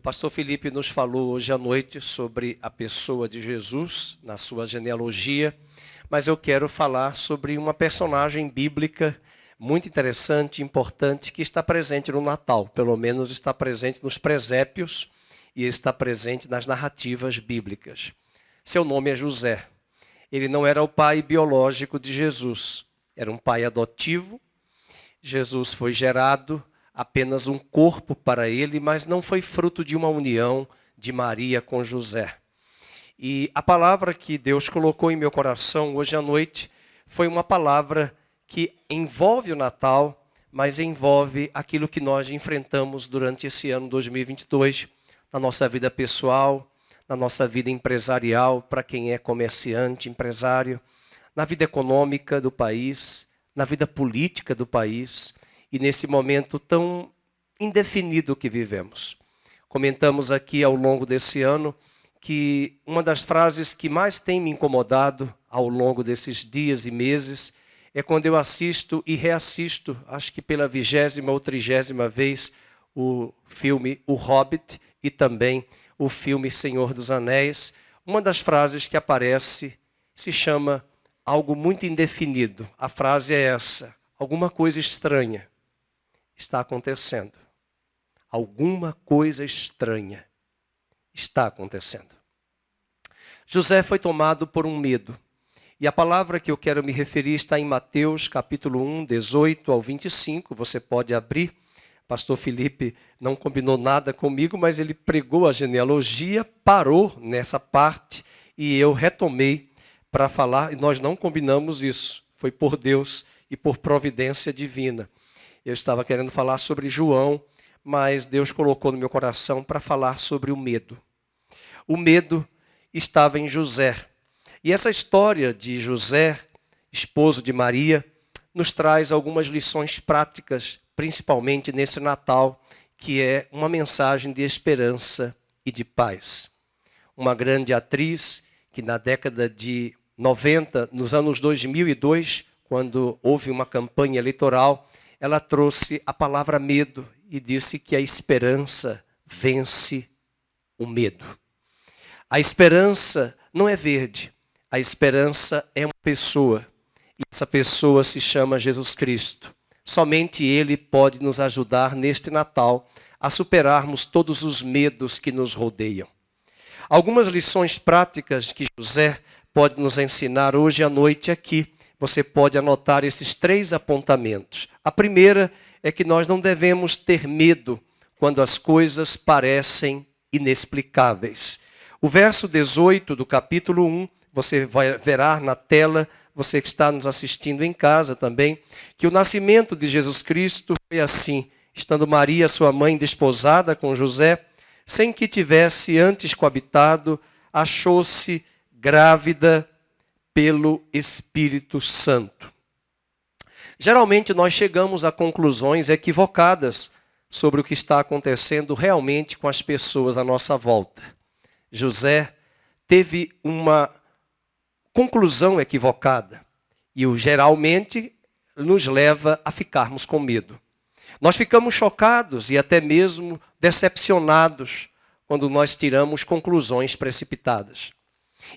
pastor Felipe nos falou hoje à noite sobre a pessoa de Jesus, na sua genealogia, mas eu quero falar sobre uma personagem bíblica muito interessante, importante, que está presente no Natal, pelo menos está presente nos presépios e está presente nas narrativas bíblicas. Seu nome é José. Ele não era o pai biológico de Jesus, era um pai adotivo. Jesus foi gerado apenas um corpo para ele, mas não foi fruto de uma união de Maria com José. E a palavra que Deus colocou em meu coração hoje à noite foi uma palavra que envolve o Natal, mas envolve aquilo que nós enfrentamos durante esse ano 2022, na nossa vida pessoal, na nossa vida empresarial, para quem é comerciante, empresário, na vida econômica do país, na vida política do país, e nesse momento tão indefinido que vivemos. Comentamos aqui ao longo desse ano que uma das frases que mais tem me incomodado ao longo desses dias e meses é quando eu assisto e reassisto, acho que pela 20ª ou 30ª vez, o filme O Hobbit e também o filme Senhor dos Anéis. Uma das frases que aparece se chama algo muito indefinido. A frase é essa: alguma coisa estranha está acontecendo. Alguma coisa estranha está acontecendo. José foi tomado por um medo. E a palavra que eu quero me referir está em Mateus, capítulo 1, 18 ao 25. Você pode abrir. Pastor Felipe não combinou nada comigo, mas ele pregou a genealogia, parou nessa parte e eu retomei para falar. E nós não combinamos isso. Foi por Deus e por providência divina. Eu estava querendo falar sobre João, mas Deus colocou no meu coração para falar sobre o medo. O medo estava em José. E essa história de José, esposo de Maria, nos traz algumas lições práticas, principalmente nesse Natal, que é uma mensagem de esperança e de paz. Uma grande atriz que na década de 90, nos anos 2002, quando houve uma campanha eleitoral, ela trouxe a palavra medo e disse que a esperança vence o medo. A esperança não é verde, a esperança é uma pessoa. E essa pessoa se chama Jesus Cristo. Somente Ele pode nos ajudar neste Natal a superarmos todos os medos que nos rodeiam. Algumas lições práticas que José pode nos ensinar hoje à noite aqui. Você pode anotar esses 3 apontamentos. A primeira é que nós não devemos ter medo quando as coisas parecem inexplicáveis. O verso 18 do capítulo 1, você verá na tela, você que está nos assistindo em casa também, que o nascimento de Jesus Cristo foi assim, estando Maria, sua mãe, desposada com José, sem que tivesse antes coabitado, achou-se grávida pelo Espírito Santo. Geralmente nós chegamos a conclusões equivocadas sobre o que está acontecendo realmente com as pessoas à nossa volta. José teve uma conclusão equivocada e geralmente nos leva a ficarmos com medo. Nós ficamos chocados e até mesmo decepcionados quando nós tiramos conclusões precipitadas.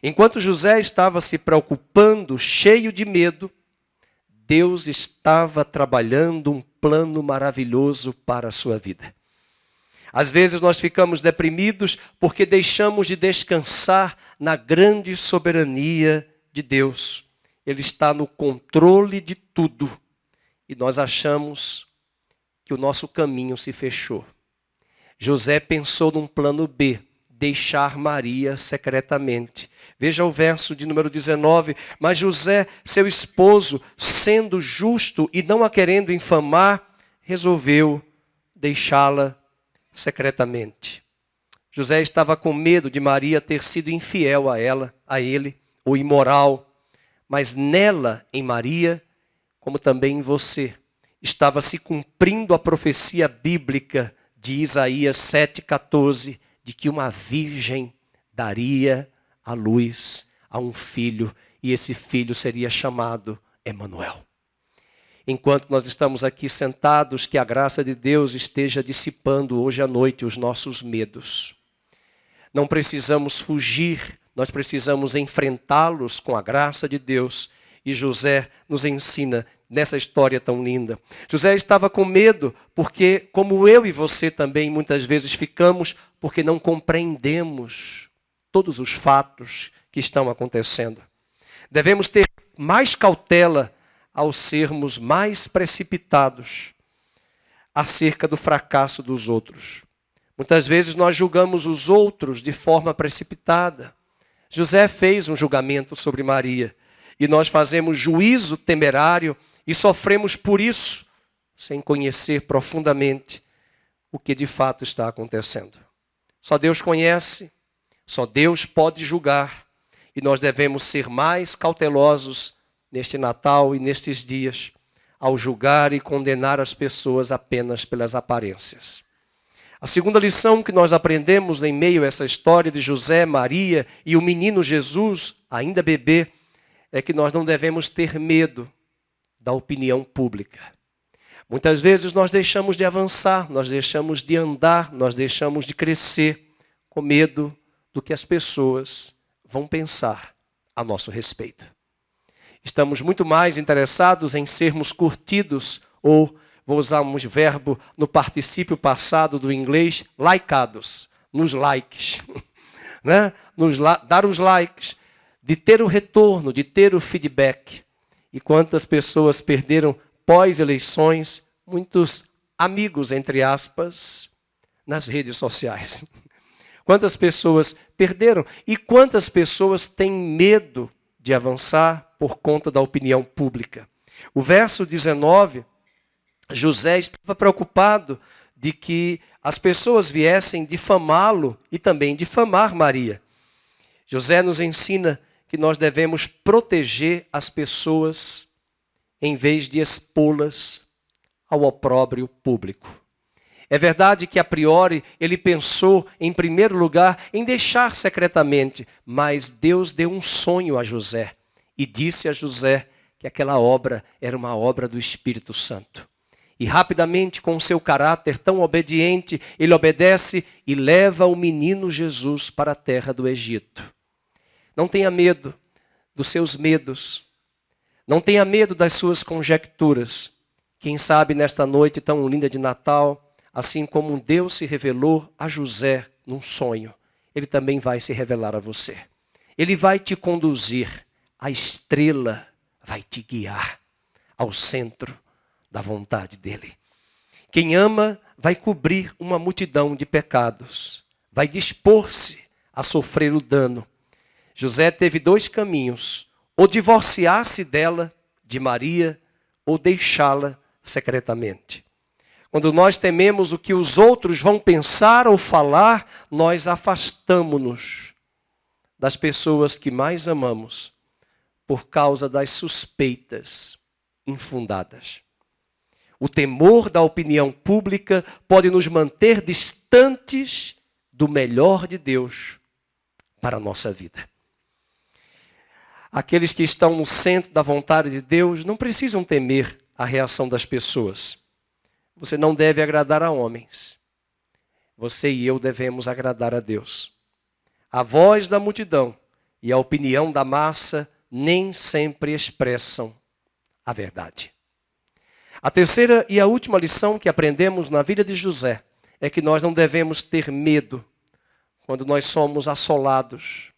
Enquanto José estava se preocupando, cheio de medo, Deus estava trabalhando um plano maravilhoso para a sua vida. Às vezes nós ficamos deprimidos porque deixamos de descansar na grande soberania de Deus. Ele está no controle de tudo e nós achamos que o nosso caminho se fechou. José pensou num plano B. Deixar Maria secretamente. Veja o verso de número 19. Mas José, seu esposo, sendo justo e não a querendo infamar, resolveu deixá-la secretamente. José estava com medo de Maria ter sido infiel a ele, ou imoral. Mas nela, em Maria, como também em você, estava se cumprindo a profecia bíblica de Isaías 7,14, de que uma virgem daria à luz a um filho, e esse filho seria chamado Emanuel. enquanto nós estamos aqui sentados, que a graça de Deus esteja dissipando hoje à noite os nossos medos. Não precisamos fugir, nós precisamos enfrentá-los com a graça de Deus. E José nos ensina nessa história tão linda. José estava com medo porque, como eu e você também muitas vezes ficamos, porque não compreendemos todos os fatos que estão acontecendo. Devemos ter mais cautela ao sermos mais precipitados acerca do fracasso dos outros. Muitas vezes nós julgamos os outros de forma precipitada. José fez um julgamento sobre Maria e nós fazemos juízo temerário e sofremos por isso, sem conhecer profundamente o que de fato está acontecendo. Só Deus conhece, só Deus pode julgar e nós devemos ser mais cautelosos neste Natal e nestes dias ao julgar e condenar as pessoas apenas pelas aparências. A segunda lição que nós aprendemos em meio a essa história de José, Maria e o menino Jesus, ainda bebê, é que nós não devemos ter medo da opinião pública. Muitas vezes nós deixamos de avançar, nós deixamos de andar, nós deixamos de crescer com medo do que as pessoas vão pensar a nosso respeito. Estamos muito mais interessados em sermos curtidos ou, vou usar um verbo no particípio passado do inglês, likeados, nos likes, né? Dar os likes, de ter o retorno, de ter o feedback. E quantas pessoas perderam pós-eleições, muitos amigos, entre aspas, nas redes sociais. Quantas pessoas perderam e quantas pessoas têm medo de avançar por conta da opinião pública. O verso 19, José estava preocupado de que as pessoas viessem difamá-lo e também difamar Maria. José nos ensina que nós devemos proteger as pessoas em vez de expô-las ao opróbrio público. É verdade que, a priori, ele pensou, em primeiro lugar, em deixar secretamente, mas Deus deu um sonho a José e disse a José que aquela obra era uma obra do Espírito Santo. E rapidamente, com o seu caráter tão obediente, ele obedece e leva o menino Jesus para a terra do Egito. Não tenha medo dos seus medos. Não tenha medo das suas conjecturas. Quem sabe nesta noite tão linda de Natal, assim como Deus se revelou a José num sonho, Ele também vai se revelar a você. Ele vai te conduzir. A estrela vai te guiar ao centro da vontade dEle. Quem ama vai cobrir uma multidão de pecados. Vai dispor-se a sofrer o dano. José teve dois caminhos: ou divorciar-se dela, de Maria, ou deixá-la secretamente. Quando nós tememos o que os outros vão pensar ou falar, nós afastamo-nos das pessoas que mais amamos por causa das suspeitas infundadas. O temor da opinião pública pode nos manter distantes do melhor de Deus para a nossa vida. Aqueles que estão no centro da vontade de Deus não precisam temer a reação das pessoas. Você não deve agradar a homens. Você e eu devemos agradar a Deus. A voz da multidão e a opinião da massa nem sempre expressam a verdade. A terceira e a última lição que aprendemos na vida de José é que nós não devemos ter medo quando nós somos assolados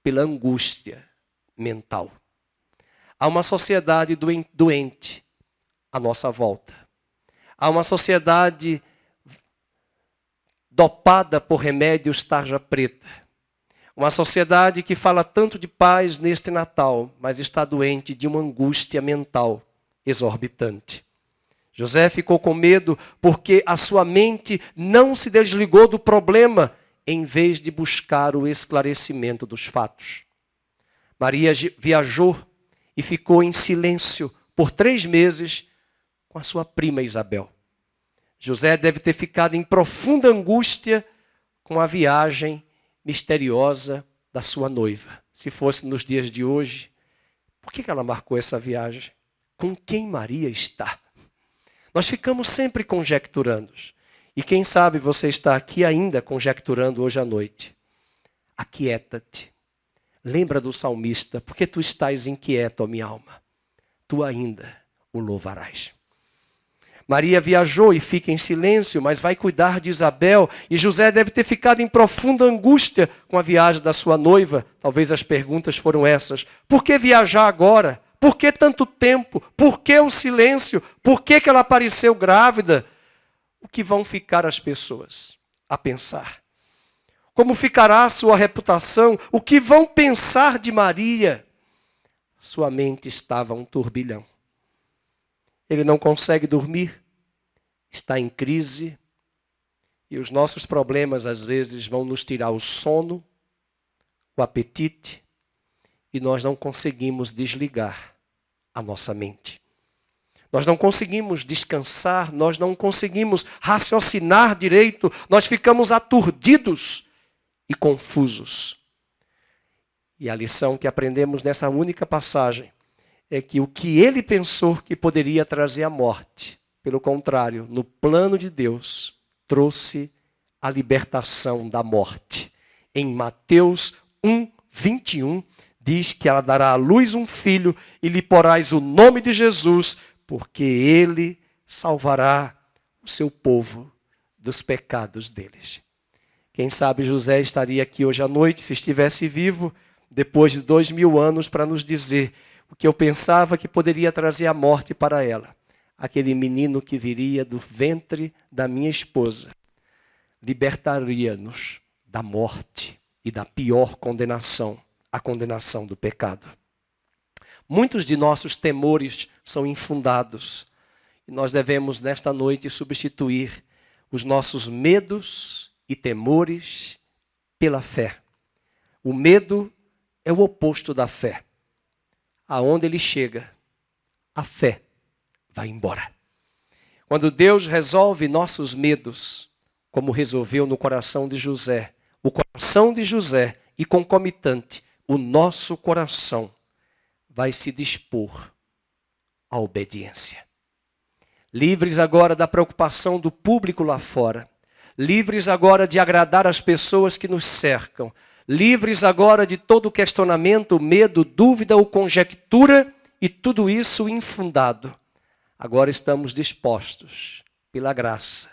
pela angústia mental. Há uma sociedade doente à nossa volta. Há uma sociedade dopada por remédios tarja preta. Uma sociedade que fala tanto de paz neste Natal, mas está doente de uma angústia mental exorbitante. José ficou com medo porque a sua mente não se desligou do problema em vez de buscar o esclarecimento dos fatos. Maria viajou e ficou em silêncio por 3 meses com a sua prima Isabel. José deve ter ficado em profunda angústia com a viagem misteriosa da sua noiva. Se fosse nos dias de hoje, por que ela marcou essa viagem? com quem Maria está? Nós ficamos sempre conjecturando. E quem sabe você está aqui ainda conjecturando hoje à noite. Aquieta-te. Lembra do salmista, porque tu estás inquieto, ó minha alma. Tu ainda o louvarás. Maria viajou e fica em silêncio, mas vai cuidar de Isabel. E José deve ter ficado em profunda angústia com a viagem da sua noiva. Talvez as perguntas foram essas. Por que viajar agora? Por que tanto tempo? Por que o silêncio? Por que ela apareceu grávida? O que vão ficar as pessoas a pensar? Como ficará a sua reputação? O que vão pensar de Maria? Sua mente estava um turbilhão. Ele não consegue dormir, está em crise, e os nossos problemas às vezes vão nos tirar o sono, o apetite, e nós não conseguimos desligar a nossa mente. Nós não conseguimos descansar, nós não conseguimos raciocinar direito, nós ficamos aturdidos e confusos. E a lição que aprendemos nessa única passagem é que o que ele pensou que poderia trazer a morte, pelo contrário, no plano de Deus, trouxe a libertação da morte. Em Mateus 1:21, diz que ela dará à luz um filho e lhe porás o nome de Jesus, porque ele salvará o seu povo dos pecados deles. Quem sabe José estaria aqui hoje à noite, se estivesse vivo, depois de 2000 anos, para nos dizer o que eu pensava que poderia trazer a morte para ela. Aquele menino que viria do ventre da minha esposa libertaria-nos da morte e da pior condenação, a condenação do pecado. Muitos de nossos temores são infundados e nós devemos nesta noite substituir os nossos medos e temores pela fé. O medo é o oposto da fé. Aonde ele chega, a fé vai embora. Quando Deus resolve nossos medos, como resolveu no coração de José, o coração de José e concomitante, o nosso coração vai se dispor à obediência. Livres agora da preocupação do público lá fora, livres agora de agradar as pessoas que nos cercam, livres agora de todo questionamento, medo, dúvida ou conjectura e tudo isso infundado. Agora estamos dispostos, pela graça,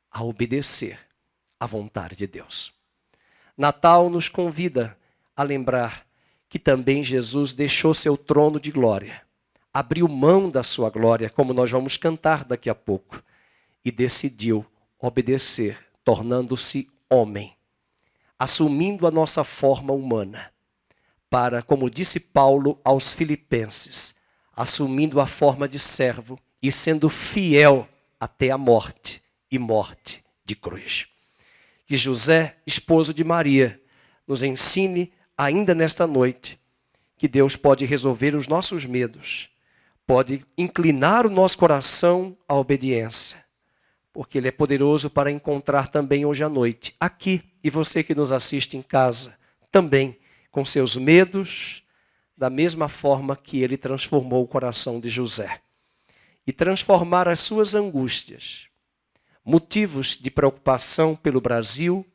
a obedecer à vontade de Deus. Natal nos convida a lembrar que também Jesus deixou seu trono de glória, abriu mão da sua glória, como nós vamos cantar daqui a pouco, e decidiu obedecer, tornando-se homem, assumindo a nossa forma humana, para, como disse Paulo aos Filipenses, assumindo a forma de servo e sendo fiel até a morte e morte de cruz. Que José, esposo de Maria, nos ensine ainda nesta noite que Deus pode resolver os nossos medos, pode inclinar o nosso coração à obediência, porque Ele é poderoso para encontrar também hoje à noite, aqui, e você que nos assiste em casa, também com seus medos, da mesma forma que Ele transformou o coração de José. E transformar as suas angústias, motivos de preocupação pelo Brasil,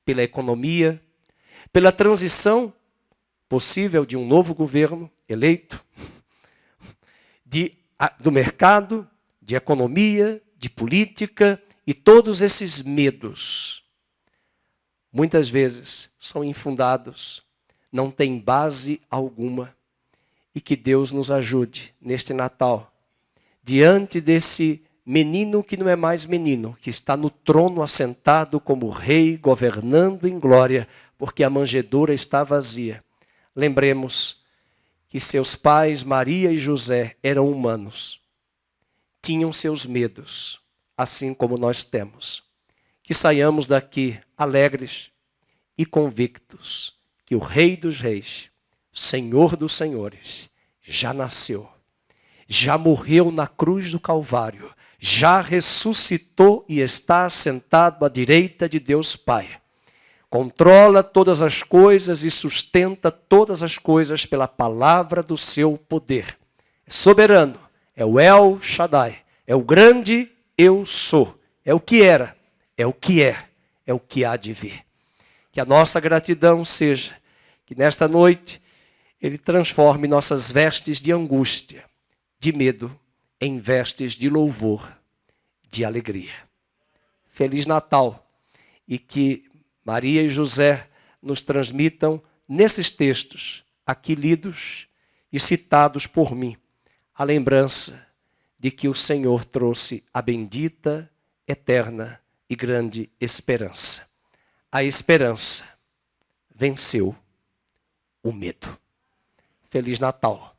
pela economia, pela transição possível de um novo governo eleito, do mercado, de economia, de política e todos esses medos, muitas vezes são infundados, não têm base alguma, e que Deus nos ajude neste Natal, diante desse menino que não é mais menino, que está no trono assentado como rei, governando em glória, porque a manjedoura está vazia. Lembremos que seus pais, Maria e José, eram humanos. Tinham seus medos, assim como nós temos. Que saiamos daqui alegres e convictos que o Rei dos Reis, Senhor dos Senhores, já nasceu, já morreu na cruz do Calvário, já ressuscitou e está assentado à direita de Deus Pai. Controla todas as coisas e sustenta todas as coisas pela palavra do seu poder. É soberano, É o El Shaddai. É o grande eu sou. É o que era, é o que é o que há de vir. Que a nossa gratidão seja que nesta noite Ele transforme nossas vestes de angústia, de medo, em vestes de louvor, de alegria. Feliz Natal e que Maria e José nos transmitam nesses textos aqui lidos e citados por mim a lembrança de que o Senhor trouxe a bendita, eterna e grande esperança. A esperança venceu o medo. Feliz Natal.